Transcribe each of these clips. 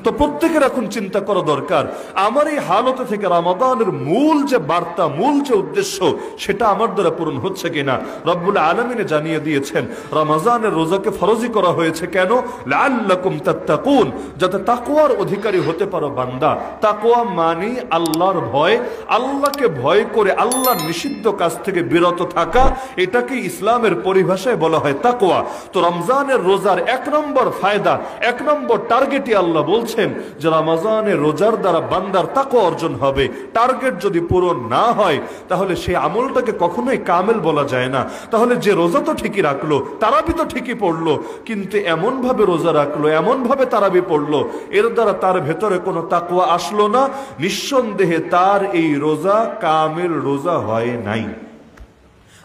তো প্রত্যেকের এখন চিন্তা করা দরকার, আমার এই হালতে থেকে রমাদানের মূল যে বার্তা, মূল যে উদ্দেশ্য, সেটা আমার দ্বারা পূরণ হচ্ছে কিনা। রব্বুল আলামিন জানিয়ে দিয়েছেন রমজানের রোজাকে ফরজি করা হয়েছে কেন? লাআল্লাকুম তাত্তাকুন, যাতে তাকওয়ার অধিকারী হতে পারো বান্দা। তাকওয়া মানে আল্লাহর ভয়, আল্লাহকে ভয় করে আল্লাহর নিষিদ্ধ কাজ থেকে বিরত থাকা, এটাকে ইসলামের পরিভাষায় বলা হয় তাকওয়া। তো রমজানের রোজার এক নম্বর ফায়দা, এক নম্বর টার্গেটই আল্লাহ বলছেন যে রমজানের রোজার দ্বারা বান্দার তাকওয়া অর্জন হবে। টার্গেট যদি পূরণ না হয় তাহলে সেই আমলটাকে কখনোই কামেল বলা যায় না। তাহলে যে রোজা তো ঠিকই রাখলো, তারাবি তো ঠিকই পড়লো, কিন্তু এমন ভাবে রোজা রাখলো, এমন ভাবে তারাবি পড়লো, এর দ্বারা তার ভেতরে কোনো তাকওয়া আসলো না, নিঃসন্দেহে তার এই রোজা কামেল রোজা হয় নাই।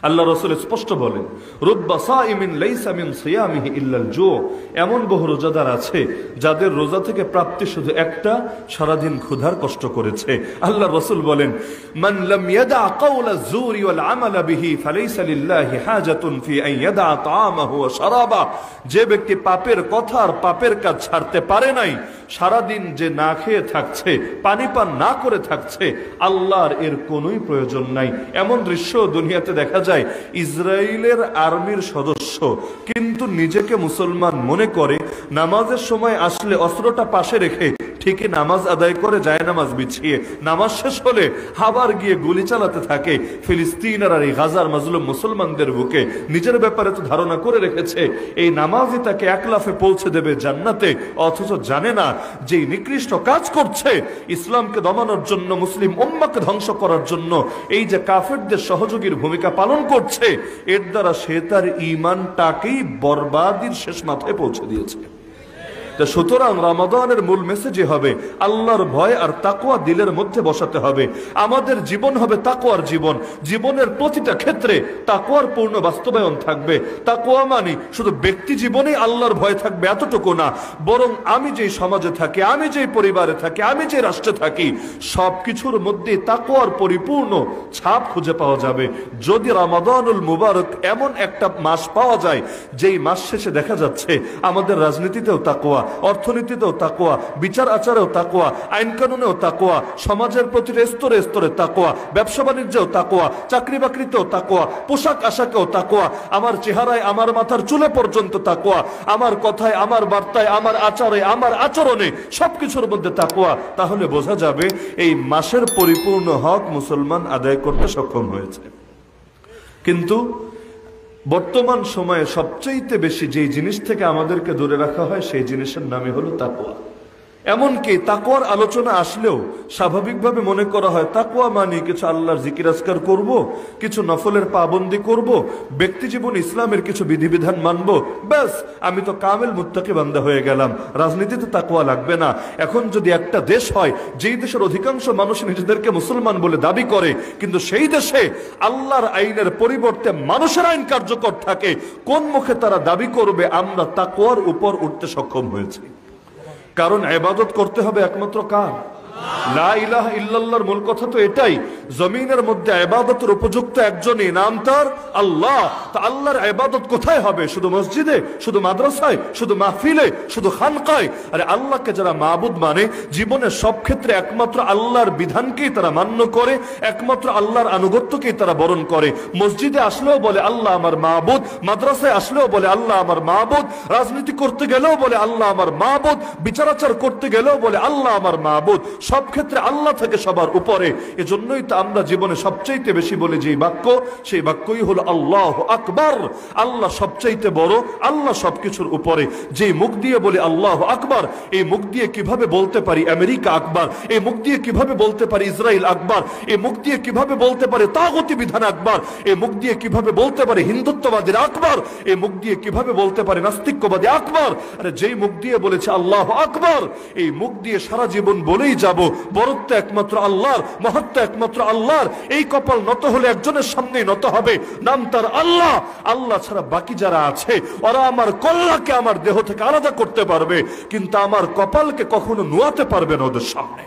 আল্লাহ রাসূল স্পষ্ট বলেন, রুব্বা সাইমিন লাইসা মিন সিয়ামিহি ইল্লাল জু, এমন বহু রোজাদার আছে যাদের রোজা থেকে প্রাপ্তি শুধু একটা, সারাদিন ক্ষুধার কষ্ট করেছে। আল্লাহ রাসূল বলেন, মান লাম ইয়াদা কাওলা যুরি ওয়াল আমালা বিহি ফালাইসা লিল্লাহি হাজাতুন ফি আন ইয়াদা তাআমাহু ওয়া শারাবা, যে ব্যক্তি পাপের কথা আর পাপের কাজ ছাড়তে পারে নাই, সারাদিন যে না খেয়ে থাকছে, পানি পান না করে থাকছে, আল্লাহর এর কোনোই প্রয়োজন নাই। এমন দৃশ্য দুনিয়াতে দেখা যায়, ইসরায়েলের আর্মির সদস্য কিন্তু নিজেকে মুসলমান মনে করে, নামাজের সময় আসলে অস্ত্রটা পাশে রেখে ঠিকই নামাজ আদায় করে যায়, নামাজ বিছিয়ে নামাজ শেষ হলে আবার গিয়ে গুলি চালাতে থাকে ফিলিস্তিন আর এই গাজার মাজলুম মুসলমানদের বুকে। নিজের ব্যাপারে তো ধারণা করে রেখেছে এই নামাজই তাকে এক লাফে পৌঁছে দেবে জান্নাতে, অথচ জানে না যে নিকৃষ্ট কাজ করছে ইসলামকে দমানোর জন্য, মুসলিম উম্মাহকে ধ্বংস করার জন্য, এই যে কাফেরদের সহযোগীর ভূমিকা পালন করছে, এর দ্বারা সে তার ঈমানটাকেই বরবাদির শেষ মাথায় পৌঁছে দিয়েছে। সুতরাং রমাদানের মূল মেসেজ হবে আল্লাহর ভয় আর তাকওয়া দিলের মধ্যে বসাতে হবে। আমাদের জীবন হবে তাকওয়ার জীবন, জীবনের প্রতিটা ক্ষেত্রে তাকওয়ার পূর্ণ বাস্তবায়ন থাকবে। তাকওয়া মানে শুধু ব্যক্তি জীবনে আল্লাহর ভয় থাকবে এতটুকু না, বরং আমি যেই সমাজে থাকি, আমি যেই পরিবারে থাকি, আমি যে রাষ্ট্রে থাকি, সবকিছুর মধ্যে তাকওয়ার পরিপূর্ণ ছাপ খুঁজে পাওয়া যাবে। যদি রমাদানুল মুবারক এমন একটা মাস পাওয়া যায় যেই মাস শেষে দেখা যাচ্ছে আমাদের রাজনীতিতেও তাকওয়া, অর্থনীতিতেও তাকওয়া, বিচার আচারেও তাকওয়া, আইন কানুনেও তাকওয়া, সমাজের প্রতিটা স্তরে স্তরে তাকওয়া, ব্যবসা বাণিজ্যেও তাকওয়া, চাকরি বাকরিতেও তাকওয়া, পোশাক আশাকেও তাকওয়া, আমার চেহারায়, আমার মাথার চুলে পর্যন্ত তাকওয়া, আমার কথায়, আমার বার্তায়, আমার আচারে, আমার আচরণে, সবকিছুর মধ্যে তাকওয়া। তাহলে বোঝা যাবে এই মাসের পরিপূর্ণ হক মুসলমান আদায় করতে সক্ষম হয়েছে। কিন্তু বর্তমান সময়ে সবচেয়ে বেশি যে জিনিস থেকে আমাদেরকে দূরে রাখা হয় সেই জিনিসের নামই হলো তাকওয়া। এমনকি তাকওয়ার আলোচনা আসলেও স্বাভাবিকভাবে মনে করা হয় তাকওয়া মানে কিছু আল্লাহর জিকির আজকার করব, কিছু নফলের পাবন্দি করব, ব্যক্তি জীবন ইসলামের কিছু বিধিবিধান মানব, ব্যাস আমি তো কামেল মুত্তাকি বান্দা হয়ে গেলাম, রাজনীতিতে তাকওয়া লাগবে না। এখন যদি একটা দেশ হয় যেই দেশের অধিকাংশ মানুষ নিজেদেরকে মুসলমান বলে দাবি করে, কিন্তু সেই দেশে আল্লাহর আইনের পরিবর্তে মানুষের আইন কার্যকর থাকে, কোন মুখে তারা দাবি করবে আমরা তাকওয়ার উপর উঠতে সক্ষম হয়েছি? কারণ ইবাদত করতে হবে একমাত্র কার? লা ইলাহা ইল্লাল্লাহর মূল কথা তো এটাই, জমিনের মধ্যে ইবাদতের উপযুক্ত একজনই, নাম তার আল্লাহ। তা আল্লাহর ইবাদত কোথায় হবে? শুধু মসজিদে, শুধু মাদ্রাসায়, শুধু মাহফিলে, শুধু খানকায়? আরে আল্লাহকে যারা মাবুদ মানে, জীবনের সব ক্ষেত্রে একমাত্র আল্লাহর বিধানকেই তারা মান্য করে, একমাত্র আল্লাহর আনুগত্যকেই তারা বরণ করে। মসজিদে আসলেও বলে আল্লাহ আমার মাবুদ, মাদ্রাসায় আসলেও বলে আল্লাহ আমার মাবুদ, রাজনীতি করতে গেলেও বলে আল্লাহ আমার মাবুদ, বিচারাচার করতে গেলেও বলে আল্লাহ আমার মাবুদ। সব ক্ষেত্রে আল্লাহ থেকে সবার উপরে। এজন্যই তো আমরা জীবনে সবচাইতে বেশি বলি যে বাক্য, সেই বাক্যই হলো আল্লাহু আকবার। আল্লাহ সবচাইতে বড়, আল্লাহ সবকিছুর উপরে। যে মুখ দিয়ে বলি আল্লাহু আকবার, এই মুখ দিয়ে কিভাবে বলতে পারি আমেরিকা আকবার, এই মুখ দিয়ে কিভাবে বলতে পারি ইসরায়েল আকবার, এই মুখ দিয়ে কিভাবে বলতে পারি তাগুতি বিধান আকবার, এই মুখ দিয়ে কিভাবে বলতে পারি হিন্দুত্ববাদীর আকবার, এই মুখ দিয়ে কিভাবে বলতে পারি নাস্তিক্যবাদী আকবার। আরে যেই মুখ দিয়ে বলেছে আল্লাহু আকবার, এই মুখ দিয়ে সারা জীবন বলেই যাব বরত্ব একমাত্র আল্লাহর, মহত্ব একমাত্র আল্লাহর। এই কপাল নত হলে একজনের সামনেই নত হবে, নাম তার আল্লাহ। আল্লাহ ছাড়া বাকি যারা আছে ওরা আমার কল্যাণকে আমার দেহ থেকে আলাদা করতে পারবে, কিন্তু আমার কপালকে কখনো নুয়াতে পারবে না ওদের সামনে।